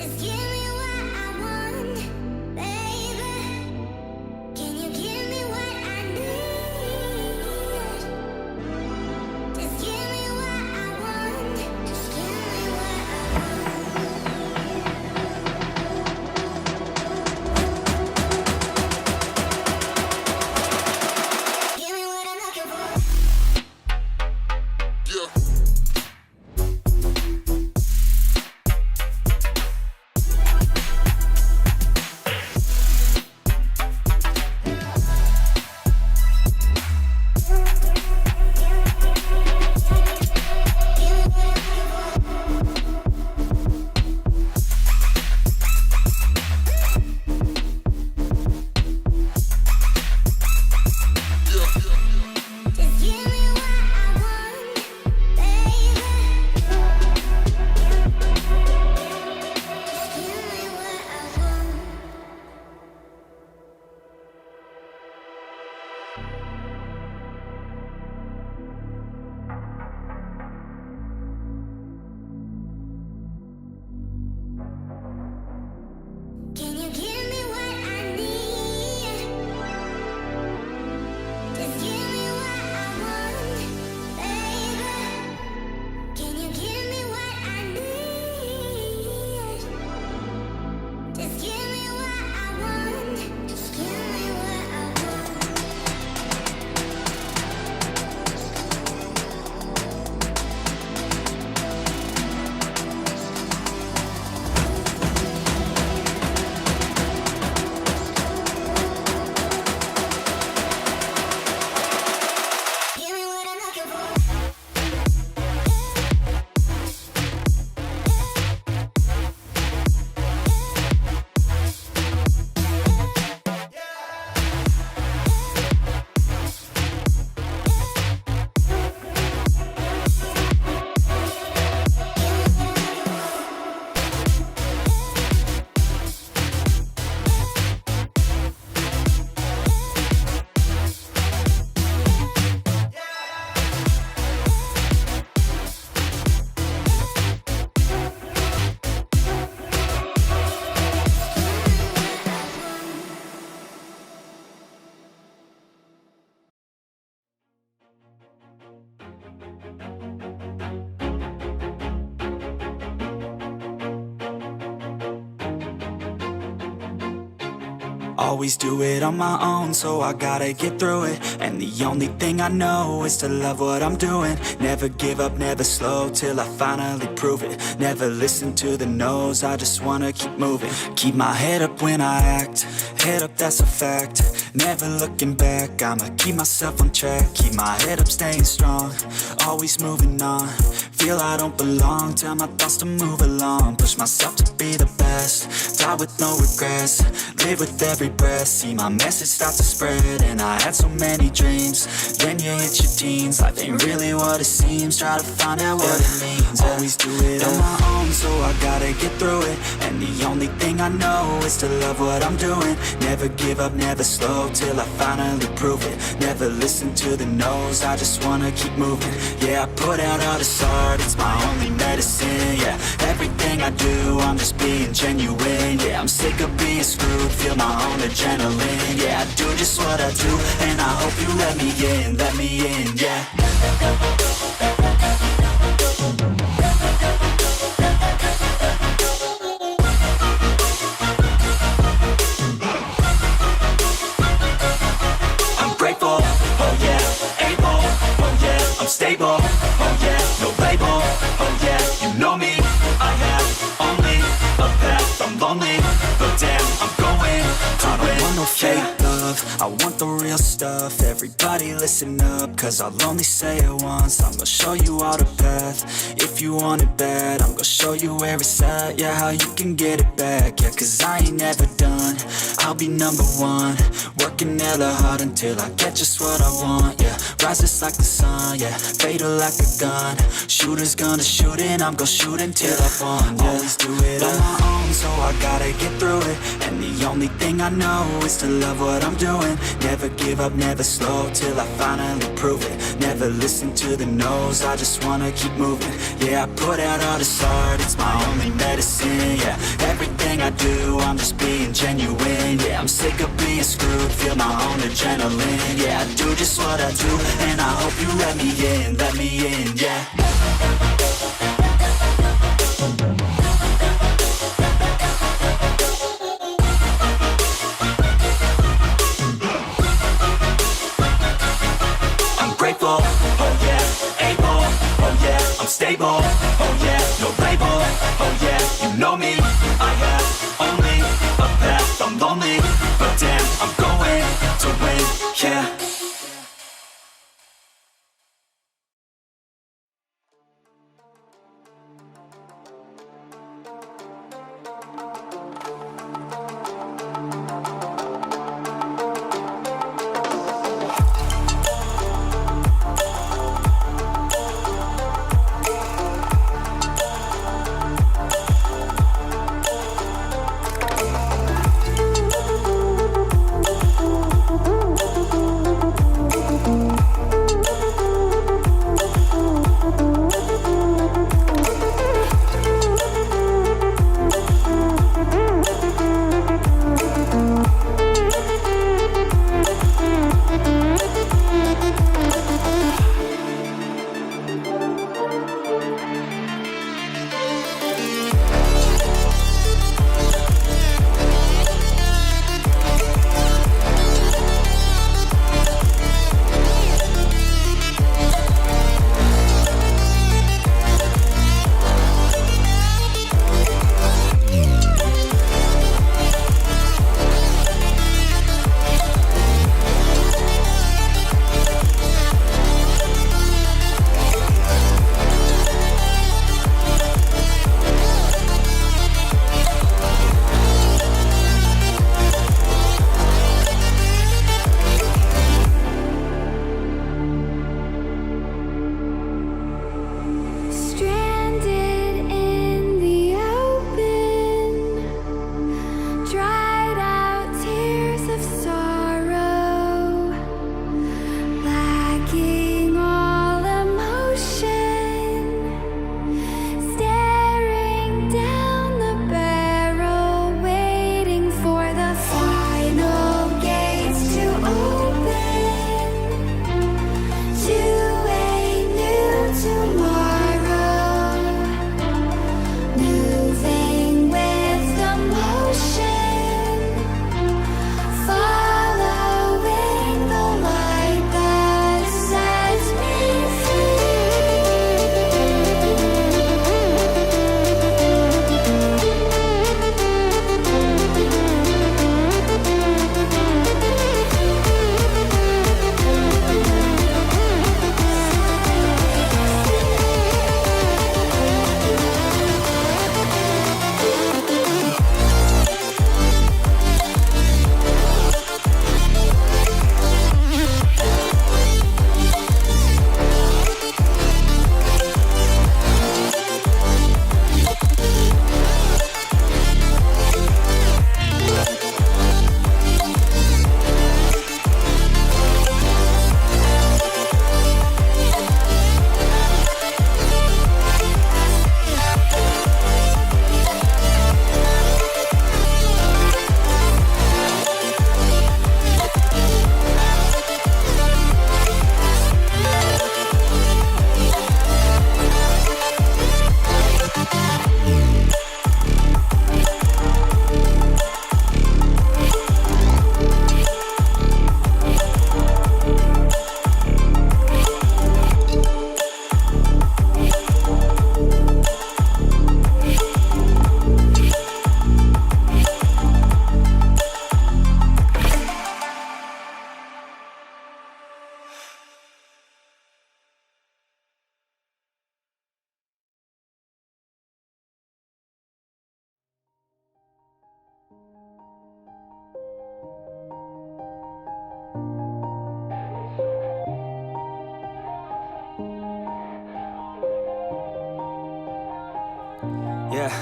Just give me what I want, baby. Can you give me what I need? Just give me what I want. Just give me what I want. Give me what I'm looking for. Just give me what I want, baby. Just give me what I want. Can you give me what I need? Just give me what I want, baby. Can you give me what I need? Just give me what I want. Just give me what I want. Give me what I'm looking for. Always do it on my own, so I gotta get through it. And the only thing I know is to love what I'm doing. Never give up, never slow, till I finally prove it. Never listen to the no's, I just wanna keep moving. Keep my head up when I act, head up, that's a fact. Never looking back, I'ma keep myself on track. Keep my head up, staying strong, always moving on. Feel I don't belong, tell my thoughts to move along. Push myself to be the best, die with no regrets. Live with every breath, see my message start to spread. And I had so many dreams, then you hit your teens. Life ain't really what it seems, try to find out what it means. Always do it on my own, so I gotta get through it. And the only thing I know is to love what I'm doing. Never give up, never slow, till I finally prove it. Never listen to the no's, I just wanna keep moving. Yeah, I put out all this art, it's my only medicine. Yeah, everything I do, I'm just being genuine. Yeah, I'm sick of being screwed, feel my own adrenaline. Yeah, I do just what I do, and I hope you let me in, yeah. I'm grateful, oh yeah, able, oh yeah, I'm stable, oh yeah, no label, oh yeah, you know me, I have only a path, I'm lonely, but damn, I'm going to win. I don't want no fake love, I want the real stuff. Everybody listen up, cause I'll only say it once. I'm gonna show you all the path, if you want it bad. I'm gonna show you where it's at, yeah, how you can get it back. Yeah, cause I ain't never done, I'll be number one. Working hella hard until I get just what I want, yeah. Rises like the sun, yeah, fatal like a gun. Shooter's gonna shoot and I'm gonna shoot until I fall, yeah. Always do it on my own, so I gotta get through it. And the only thing I know is to love what I'm doing. Never give up, never slow, till I finally prove it. Never listen to the no's, I just wanna keep moving. Yeah, I put out all this art, it's my only medicine. Yeah, everything I do, I'm just being genuine. Yeah, I'm sick of being screwed, feel my own adrenaline. Yeah, I do just what I do, and I hope you let me in, yeah. Grateful, oh yeah, able, oh yeah, I'm stable, oh yeah, no label, oh yeah, you know me, I have only a path, I'm lonely, but damn, I'm going to win, yeah. Yeah.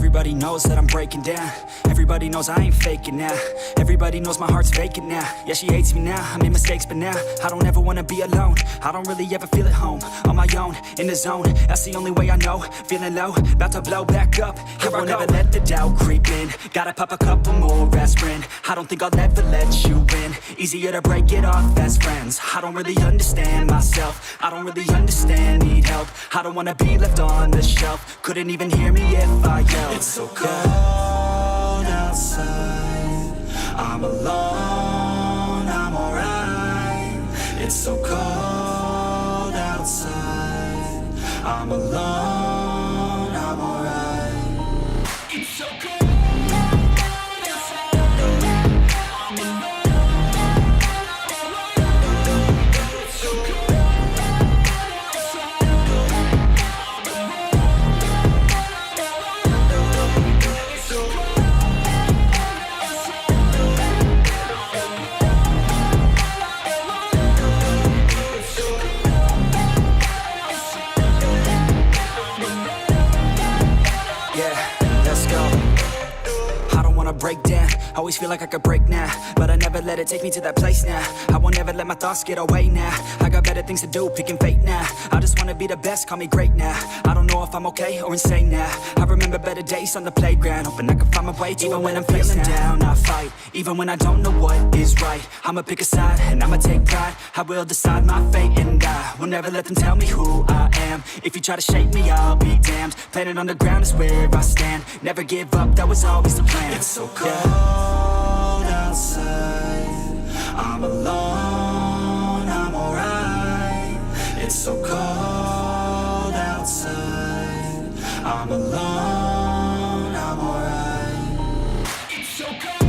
Everybody knows that I'm breaking down. Everybody knows I ain't faking now. Everybody knows my heart's vacant now. Yeah, she hates me now, I made mistakes but now I don't ever wanna be alone. I don't really ever feel at home. On my own, in the zone, that's the only way I know. Feeling low, about to blow back up. Here I won't ever let the doubt creep in. Gotta pop a couple more aspirin. I don't think I'll ever let you in. Easier to break it off as friends. I don't really understand myself. I don't really understand, need help. I don't wanna be left on the shelf. Couldn't even hear me if I yelled. It's so cold outside. I'm alone, I'm alright. It's so cold outside. I'm alone, I'm alright. It's so cold. Break down, always feel like I could break now, but I never let it take me to that place now. I won't ever let my thoughts get away now. I got better things to do, picking fate now. I just wanna be the best, call me great now. I don't know if I'm okay or insane now. I remember better days on the playground, hoping I can find my way to even when I'm feeling down, I fight. Even when I don't know what is right, I'ma pick a side and I'ma take pride. I will decide my fate and I will never let them tell me who I am. If you try to shake me, I'll be damned. Planet on the ground is where I stand. Never give up, that was always the plan. It's so cold outside. I'm alone, I'm alright. It's so cold outside. I'm alone, I'm alright. It's so cold.